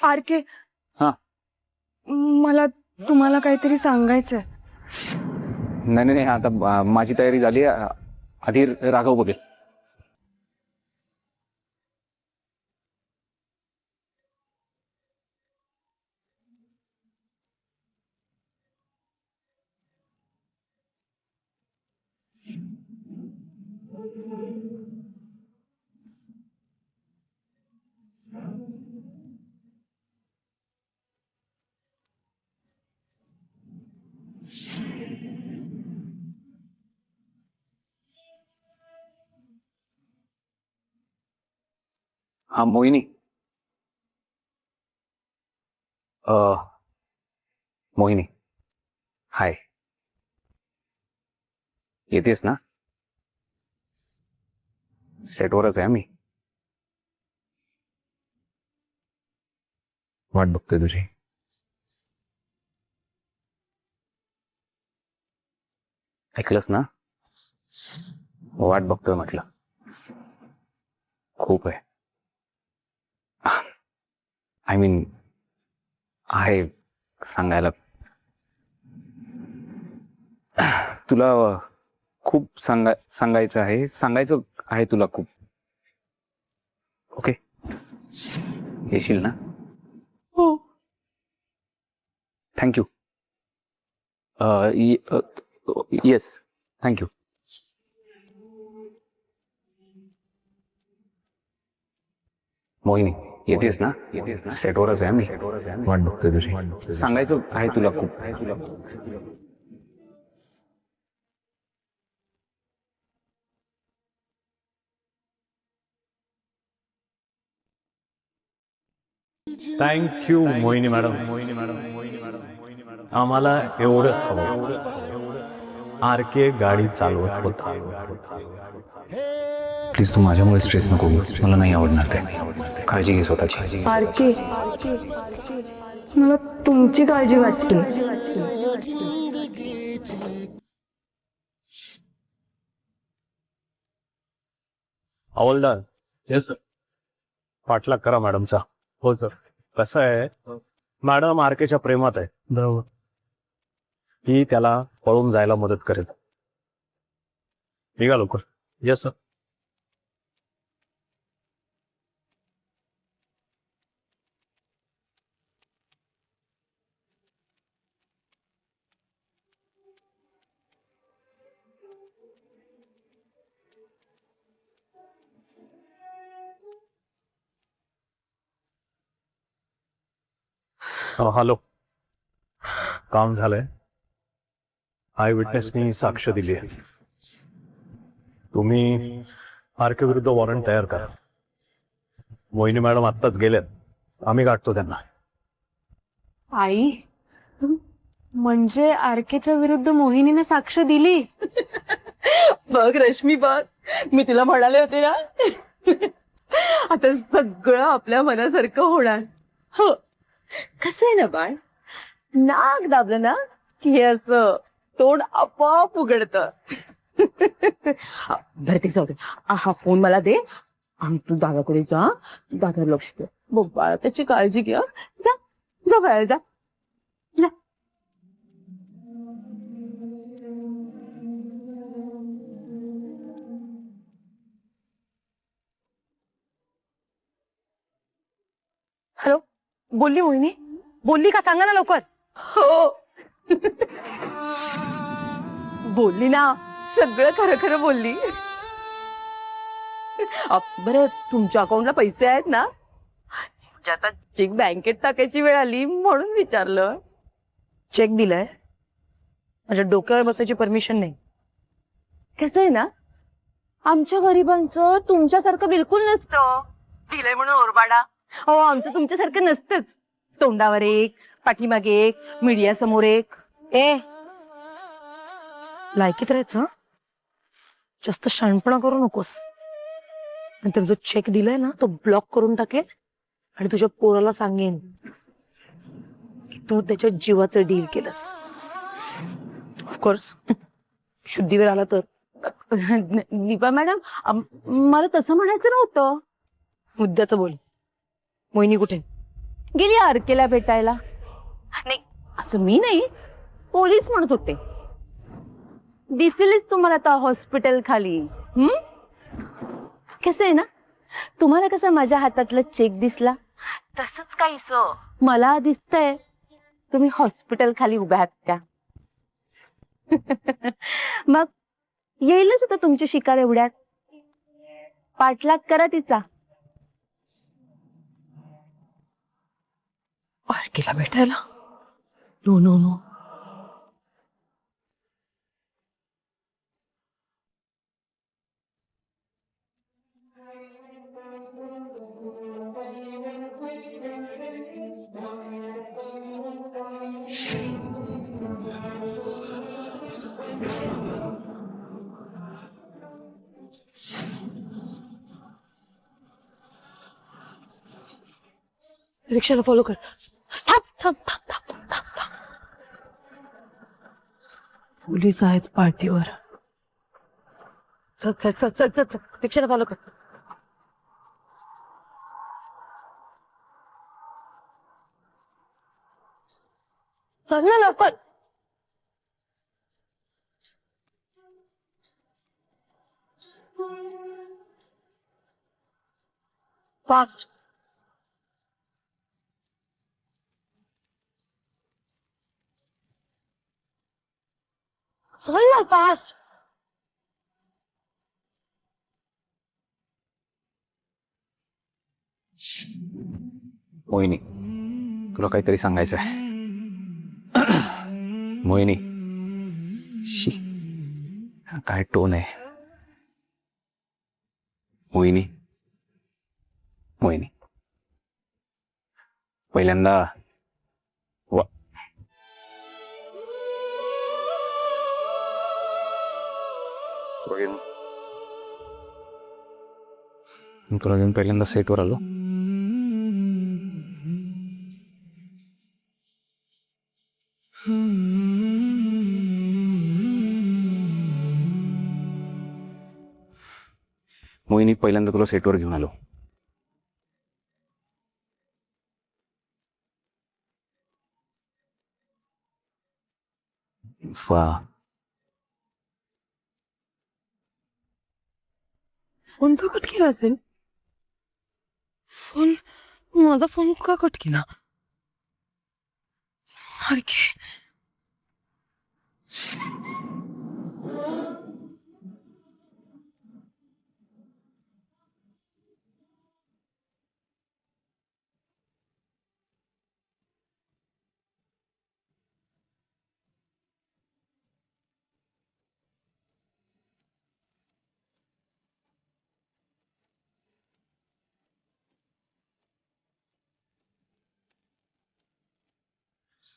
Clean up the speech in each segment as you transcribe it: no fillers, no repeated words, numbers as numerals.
R के, हा मला तुम्हाला काहीतरी सांगायचंय. नाही नाही आता माझी तयारी झाली आधी राघव बघेल. हा मोहिनी. मोहिनी हाय, येतेस ना? सेटवरच आहे मी. वाट बघतोय तुझी. ऐकलंस ना? वाट बघतोय म्हटलं. खूप आहे. आय मीन आहे सांगायला. तुला खूप सांगायचं आहे तुला खूप. ओके, येशील ना? हो. थँक्यू. Yes, thank you. मोहिनी येतेस ना? सेटवरच आहे मी. वाट बघतोय तुझी. सांगायचं आहे तुला खूप. थँक्यू मोहिनी मॅडम. आम्हाला एवढंच हवं. आर के गाडी चालवत होता. प्लीज तू माझ्यामुळे स्ट्रेस नको घेऊ. मला नाही आवडणार ते. काळजी घे स्वतःची. आर के, मला तुमची काळजी वाटते. हवालदार. Yes sir. पाठलाग करा मॅडमचा. हो सर. कसं आहे, मॅडम आर केच्या प्रेमात आहे. बरोबर. ती त्याला पळून जायला मदत करेल. निघा लवकर. Yes sir. हॅलो. काम झालंय. आय विटनेसनी साक्ष दिली आहे. तुम्ही आर के विरुद्ध वॉरंट तयार करा. मोहिनी मॅडम आत्ताच गेल्यात. आम्ही गाठतो त्यांना. आई, म्हणजे आर केच्या विरुद्ध मोहिनीने साक्ष दिली? बघ रश्मी बघ, मी तुला म्हणाले होते ना, आता सगळं आपल्या मनासारखं होणार. हो, कसं आहे ना बाळ, नाक दाबलं ना की हे असं तोंड आपोआप उघडतं. बरं ते जाऊ दे. हा फोन मला दे आणि तू दादाकडे जा. दादाला लक्ष दे बघ बाळा, त्याची काळजी घ्या. जा जा बाळा जा. हॅलो, बोलली मोहिनी? बोलली का? सांगा ना लवकर. हो बोलली ना, सगळं खरं खरं बोलली. बरं, तुमच्या अकाउंटला पैसे आहेत ना? म्हणजे आता चेक बँकेत टाकायची वेळ आली म्हणून विचारलं. चेक दिलाय, माझ्या डोक्यावर बसायची परमिशन नाही. कसं आहे ना, आमच्या गरिबांचं तुमच्यासारखं बिलकुल नसतं. दिलंय म्हणून ओरबाडा. हो, आमचं तुमच्यासारखं नसतंच. तोंडावर एक, पाठीमागे एक, मीडिया समोर एक. ए, लायकीत राहायचं. जास्त शहाणपणा करू नकोस, नंतर जो चेक दिलाय ना तो ब्लॉक करून टाकेल आणि तुझ्या पोराला सांगेन की तू त्याच्या जीवाचं डील केलंस. ऑफकोर्स शुद्धीवर आला तर. दीपा मॅडम, मला तसं म्हणायचं नव्हतं. मुद्द्याचं बोल. मोहिनी कुठे? गेली आरकेला भेटायला. नाही असं मी नाही, पोलीस म्हणत होते. दिसेलच तुम्हाला आता हॉस्पिटल खाली. कसं आहे ना, तुम्हाला कसं माझ्या हातातला चेक दिसला तसंच काहीस मला दिसतंय तुम्ही हॉस्पिटल खाली उभ्या आहात त्या. मग येईलच आता तुमची शिकार एवढ्यात. पाठलाग करा तिचा. आरकेला भेटायला? No no no. रिक्षाला फॉलो कर. थांब थांब थांब थांब थांब थांब थांब. पोलीस आहेच पाळतीवर. चल चल चल चल चल चल, रिक्षाला फॉलो कर. चल ना लवकर. फास्ट. चल ना फास्ट. मोहिनी, तुला काहीतरी सांगायचं आहे. मोहिनी, शी, हा काय टोन आहे. मोहिनी, मोहिनी, पहिल्यांदा तुला घेऊन पहिल्यांदा सेटवर आलो. मोहिनी, पहिल्यांदा तुला सेटवर घेऊन आलो. फोन का कट केला असेल? फोन, माझा फोन का कट केला? आरके.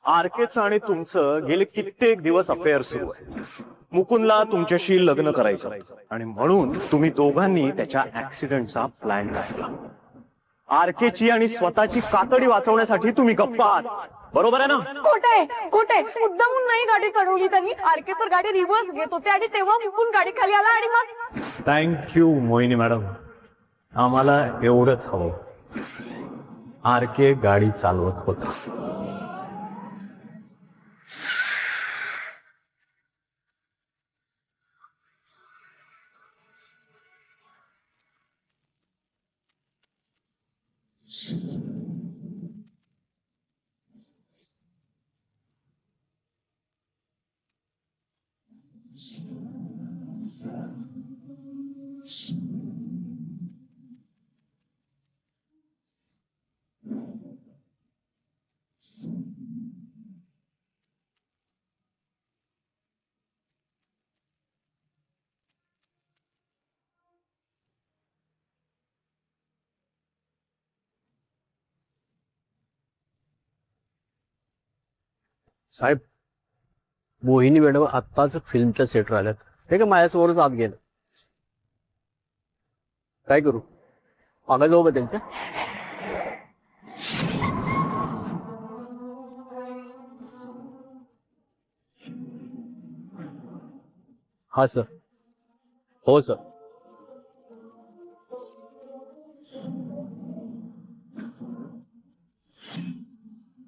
आरकेचं आणि तुमचं गेले कित्येक दिवस अफेअर सुरू आहे. मुकुंदला तुमच्याशी लग्न करायचं आणि म्हणून तुम्ही दोघांनी त्याच्या ऍक्सिडेंटचा प्लॅन टाकला. आरकेची आणि स्वतःची कातडी वाचवण्यासाठी तुम्ही गप्पा आहात. बरोबर आहे ना? खोटे खोटे, मुद्दामून नाही गाडी चढवली त्यांनी. आरके सर गाडी रिव्हर्स घेत होते आणि तेव्हा मुकून गाडी खाली आला आणि मग. थँक्यू मोहिनी मॅडम, आम्हाला एवढंच हवं. आरके गाडी चालवत होता. साहेब, मोहिनी मॅडम आत्ताच फिल्मच्या सेटवर आल्यात. हे का माझ्यासमोरच आत गेलं. काय करू, मागा जाऊ का त्यांच्या? हा सर. हो सर.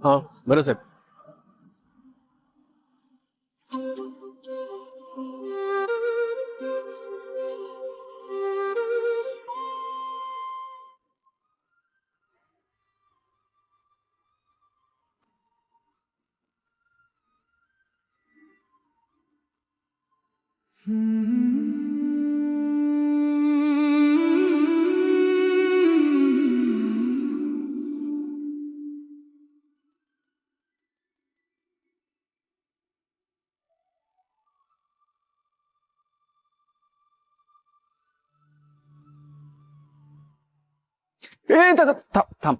हा बरं साहेब. थांब थांब.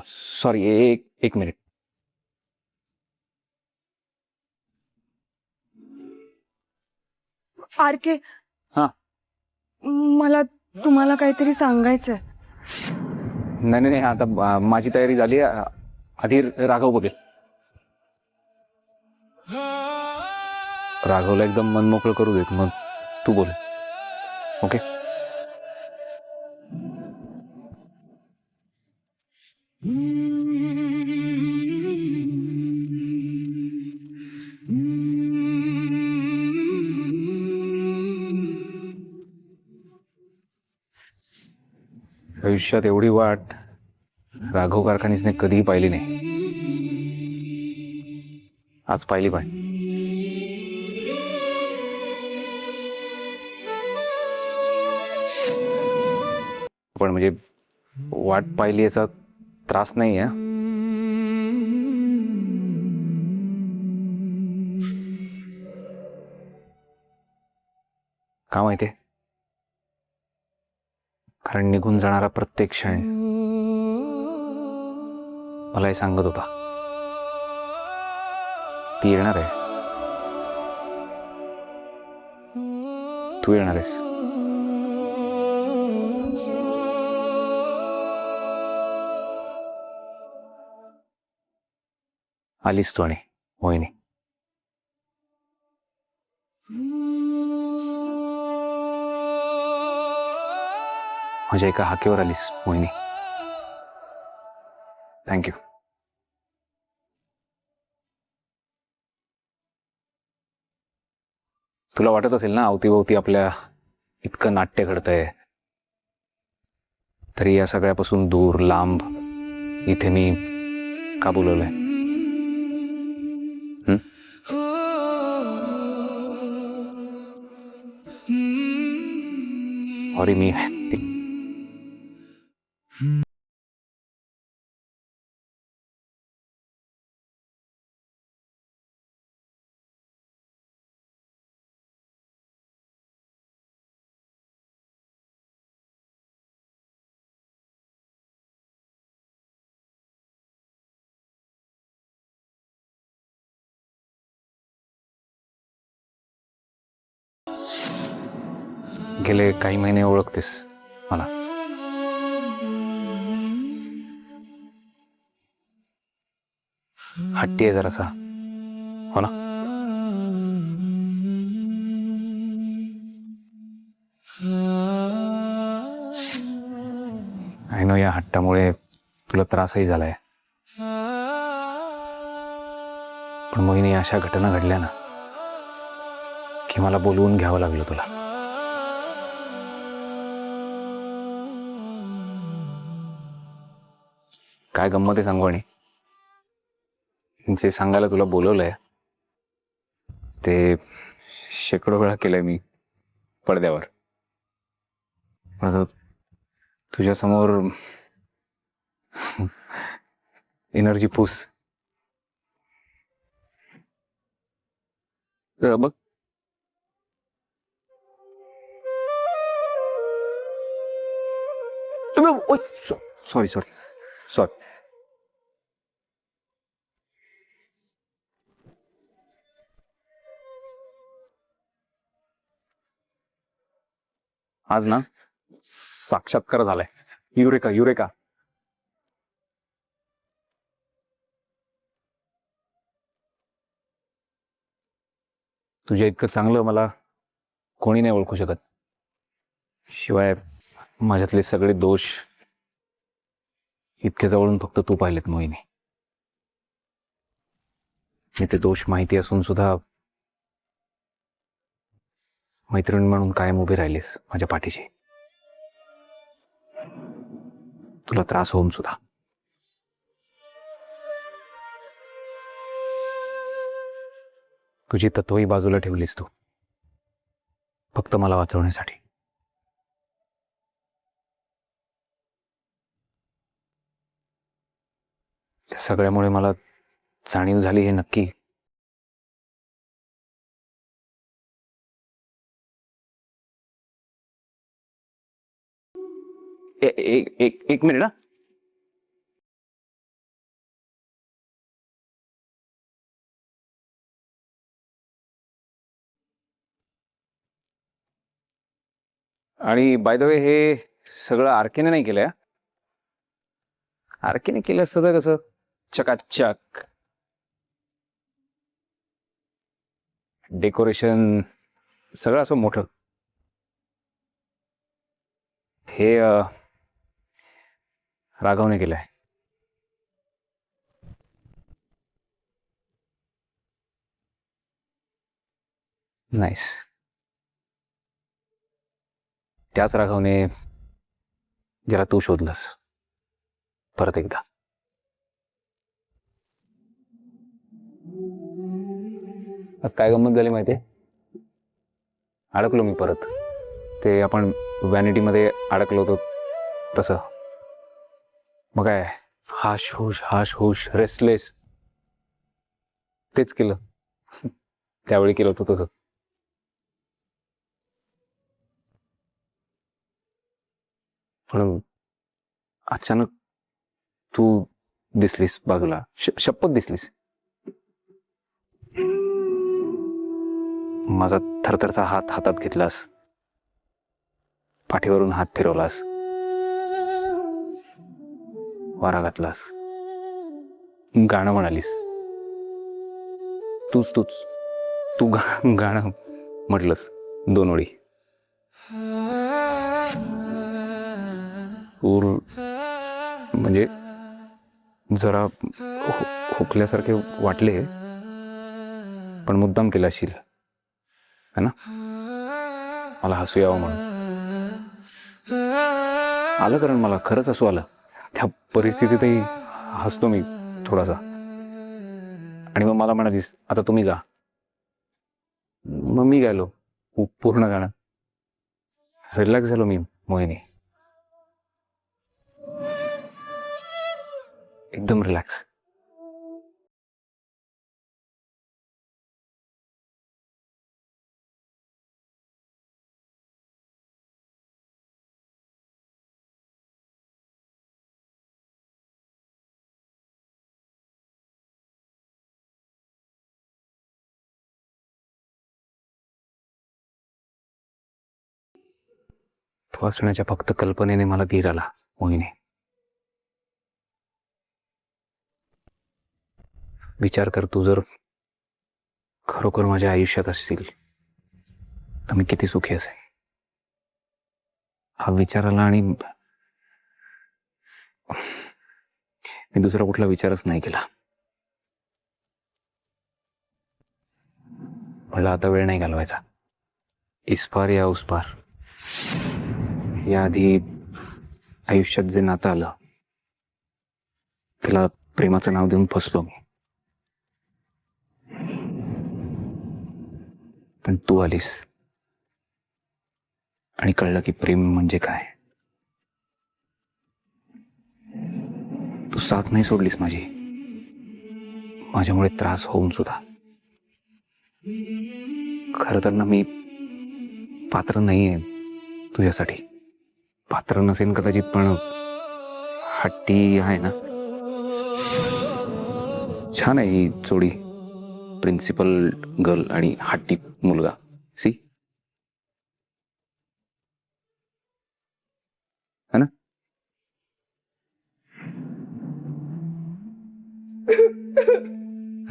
सॉरी, एक एक मिनिट. आर के, हा. मला तुम्हाला काहीतरी सांगायचंय. नाही नाही नाही, आता माझी तयारी झाली. आधी राघव बघेल. राघवला एकदम मन मोकळं करू देत, मग तू बोल. ओके. आयुष्यात एवढी वाट राघव कारखानीसने कधीही पाहिली नाही. आज पाहिली पाहिजे. पण म्हणजे वाट पाहिली याचा त्रास नाही आहे. का माहितीये? कारण निघून जाणारा प्रत्येक क्षण मला हे सांगत होता, ती येणार आहे. तू येणार आहेस. आलीस तू आणि मोहिनी. माझ्या एका हाकेवर आलीस मोहिनी. थँक्यू. तुला वाटत असेल ना अवतीभोवती आपल्या इतकं नाट्य घडतंय, तरी या सगळ्यापासून दूर लांब इथे मी का बोलवलंय? और मी गेले काही महिने ओळखतेस मला. हट्टी आहे जरासा, हो ना? आय नो या हट्टामुळे तुला त्रासही झालाय. पण मोहिनी, अशा घटना घडल्या ना की मला बोलवून घ्यावं लागलं तुला. काय गंमत आहे सांगू. आणि जे सांगायला तुला बोलवलंय ते शेकडो वेळा केलंय मी पडद्यावर. तुझ्या समोर एनर्जी फूस बघ. Sorry sorry sorry. आज ना साक्षात्कार झालाय. Eureka eureka. तुझ्या इतकं चांगलं मला कोणी नाही ओळखू शकत. शिवाय माझ्यातले सगळे दोष इतक्या जवळून फक्त तू पाहिलेत मोहिनी. मी ते दोष माहिती असून सुद्धा मैत्रीण म्हणून कायम उभी राहिलीस माझ्या पाठीशी, तुला त्रास होऊन सुद्धा. तुझी तत्वही बाजूला ठेवलीस तू फक्त मला वाचवण्यासाठी. या सगळ्यामुळे मला जाणीव झाली हे नक्की एक मिनिट ना. आणि बाय द वे हे सगळं आरकेने नाही केलंय. आरकेने केलं असतं तर कसं चकाचक डेकोरेशन सगळं असं मोठं. हे राघवने केलंय. नाईस. त्याच राघवने ज्याला तू शोधलंस परत एकदा. आज काय गंमत झाली माहितीये, अडकलो मी परत. ते आपण व्हॅनिटीमध्ये अडकलो होतो तसं. मग काय हाश हुश रेस्टलेस तेच केलं. त्यावेळी केलं होतं तसं. पण अचानक तू दिसलीस बाजूला. शपथ दिसलीस. माझा थरथरचा हात हातात घेतलास, पाठीवरून हात फिरवलास, वारा घातलास, गाणं म्हणालीस. तू गाणं म्हटलंस 2 ओळी. म्हणजे जरा हुकल्यासारखे वाटले, पण मुद्दाम केला असशील है ना, मला हसू यावं म्हणून. आलं, कारण मला खरंच हसू आलं. त्या परिस्थितीतही हसतो मी थोडासा. आणि मग मला म्हणालीस आता तुम्ही गा. मग मी गायलो पूर्ण गाणं. रिलॅक्स झालो मी मोहिनी, एकदम रिलॅक्स. तू असण्याच्या फक्त कल्पनेने मला धीर आला मोहिनी. विचार कर, तू जर खरोखर माझ्या आयुष्यात असशील तर मी किती सुखी असेल. हा विचार आला आणि मी दुसरा कुठला विचारच नाही केला. मला आता वेळ नाही घालवायचा. इस पार या उस पार. याआधी आयुष्यात जे नातं आलं त्याला प्रेमाचं नाव देऊन फसलो मी. पण तू आलीस आणि कळलं की प्रेम म्हणजे काय. तू साथ नाही सोडलीस माझी, माझ्यामुळे त्रास होऊन सुद्धा. खरं तर ना मी पात्र नाहीये तुझ्यासाठी. पात्र नसेल कदाचित, पण हट्टी आहे ना. छान आहे ही जोडी, प्रिन्सिपल गर्ल आणि हट्टी मुलगा. सी है ना.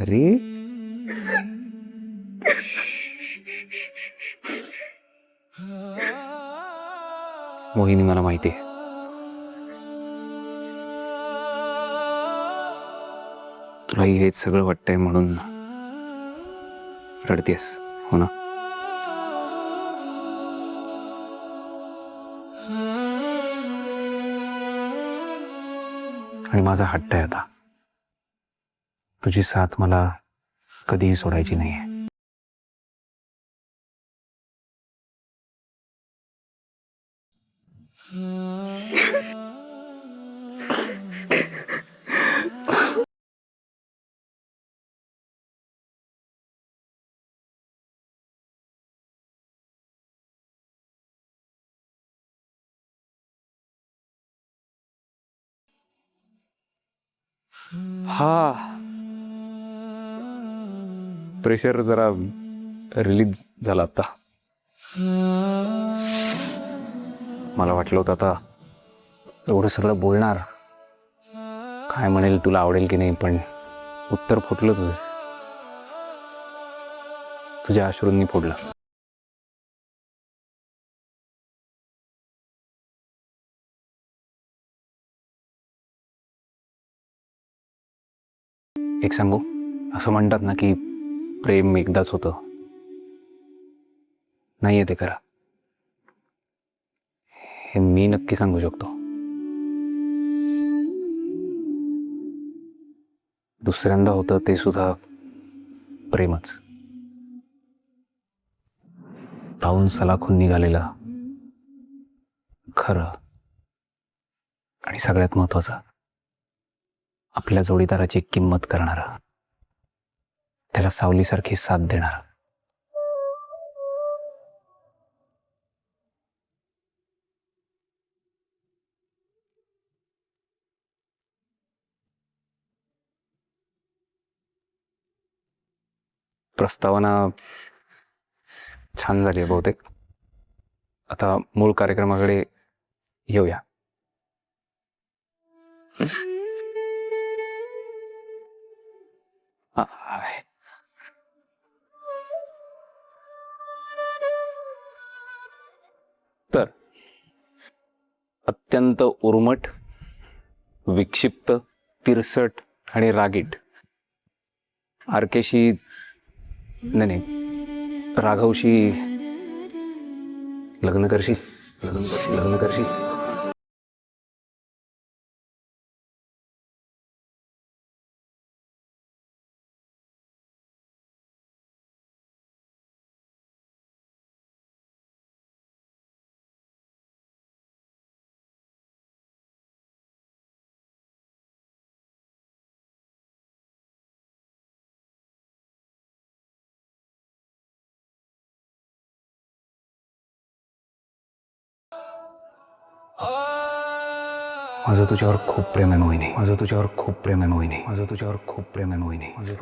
अरे मोहिनी, मला माहिती आहे तुलाही हेच सगळं वाटतंय म्हणून रडतेस, हो ना? आणि माझा हट्ट आहे आता, तुझी साथ मला कधीही सोडायची नाहीये. हा, प्रेशर जरा रिलीज झाला आता. मला वाटलं होतं आता एवढं सगळं बोलणार, काय म्हणेल, तुला आवडेल की नाही, पण उत्तर फुटलं तुझं. तुझ्या अश्रूंनी फोडलं. एक सांगू, असं म्हणतात ना की प्रेम एकदाच होतं. नाहीये ते खरं, हे मी नक्की सांगू शकतो. दुसऱ्यांदा होतं ते सुद्धा प्रेमच. धावून सलाखून निघालेलं, खरं, आणि सगळ्यात महत्वाचं, आपल्या जोडीदाराची किंमत करणारा, त्याला सावलीसारखी साथ देणारा. प्रस्तावना छान झाली आहे बहुतेक. आता मूळ कार्यक्रमाकडे येऊया. आहे. तर अत्यंत उर्मट, विक्षिप्त, तिरसट आणि रागीट आरकेशी, नाही, राघवशी लग्न करशील? लग्न करशील? माझं तुझ्यावर खूप प्रेम आहे मोहिनी. माझं तुझ्यावर खूप प्रेम आहे मोहिनी. माझं तुझ्यावर खूप प्रेम आहे मोहिनी. माझं